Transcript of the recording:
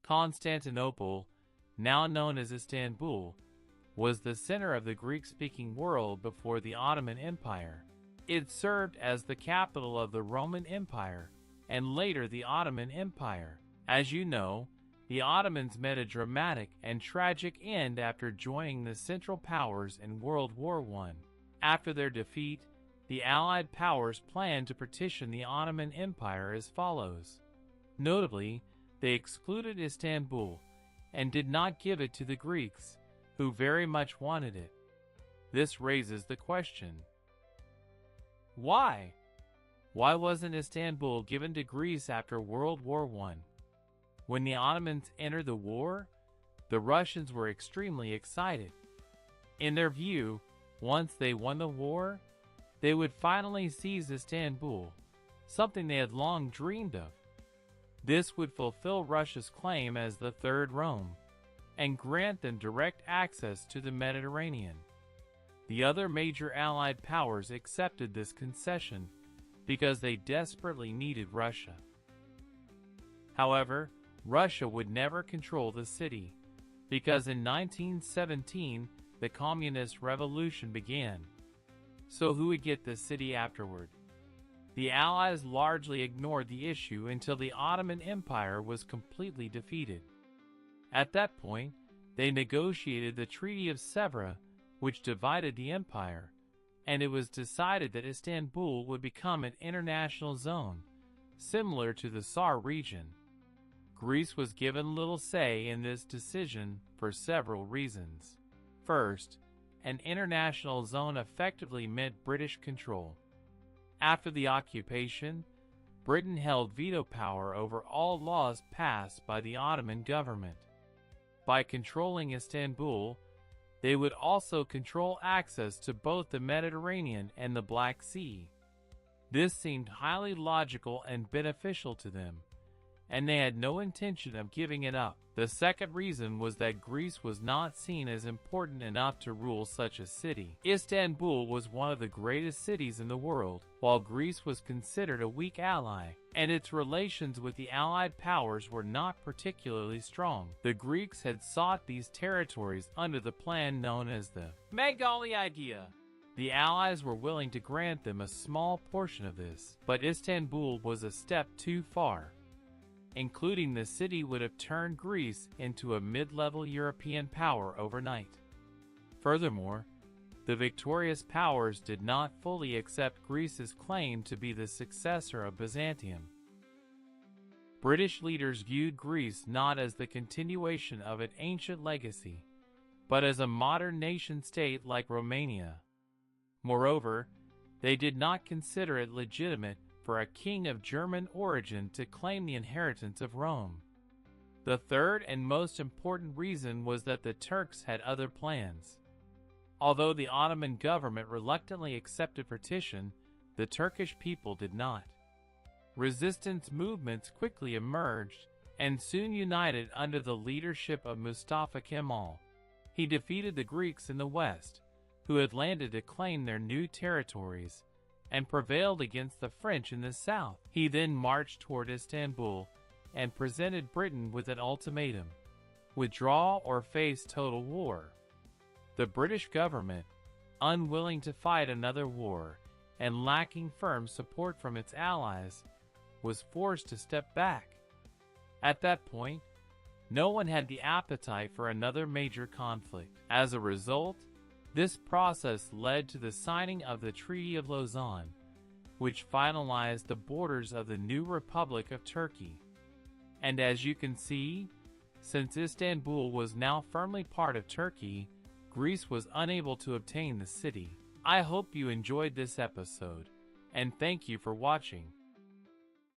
Constantinople, now known as Istanbul, was the center of the Greek-speaking world before the Ottoman Empire. It served as the capital of the Roman Empire and later the Ottoman Empire. As you know, the Ottomans met a dramatic and tragic end after joining the Central Powers in World War I. After their defeat, the Allied powers planned to partition the Ottoman Empire as follows. Notably, they excluded Istanbul and did not give it to the Greeks, who very much wanted it. This raises the question: why? Why wasn't Istanbul given to Greece after World War I? When the Ottomans entered the war, the Russians were extremely excited. In their view, once they won the war, they would finally seize Istanbul, something they had long dreamed of. This would fulfill Russia's claim as the Third Rome, and grant them direct access to the Mediterranean. The other major Allied powers accepted this concession because they desperately needed Russia. However, Russia would never control the city, because in 1917 the Communist Revolution began. So who would get the city afterward? The Allies largely ignored the issue until the Ottoman Empire was completely defeated. At that point, they negotiated the Treaty of Sèvres, which divided the empire, and it was decided that Istanbul would become an international zone, similar to the Saar region. Greece was given little say in this decision for several reasons. First, an international zone effectively meant British control. After the occupation, Britain held veto power over all laws passed by the Ottoman government. By controlling Istanbul, they would also control access to both the Mediterranean and the Black Sea. This seemed highly logical and beneficial to them, and they had no intention of giving it up. The second reason was that Greece was not seen as important enough to rule such a city. Istanbul was one of the greatest cities in the world, while Greece was considered a weak ally, and its relations with the Allied powers were not particularly strong. The Greeks had sought these territories under the plan known as the Megali idea. The Allies were willing to grant them a small portion of this, but Istanbul was a step too far. Including the city would have turned Greece into a mid-level European power overnight. Furthermore, the victorious powers did not fully accept Greece's claim to be the successor of Byzantium. British leaders viewed Greece not as the continuation of an ancient legacy, but as a modern nation-state like Romania. Moreover, they did not consider it legitimate for a king of German origin to claim the inheritance of Rome. The third and most important reason was that the Turks had other plans. Although the Ottoman government reluctantly accepted partition, the Turkish people did not. Resistance movements quickly emerged and soon united under the leadership of Mustafa Kemal. He defeated the Greeks in the west, who had landed to claim their new territories, and prevailed against the French in the south. He then marched toward Istanbul and presented Britain with an ultimatum: withdraw or face total war. The British government, unwilling to fight another war and lacking firm support from its allies, was forced to step back. At that point, no one had the appetite for another major conflict. As a result, this process led to the signing of the Treaty of Lausanne, which finalized the borders of the new Republic of Turkey. And as you can see, since Istanbul was now firmly part of Turkey, Greece was unable to obtain the city. I hope you enjoyed this episode, and thank you for watching.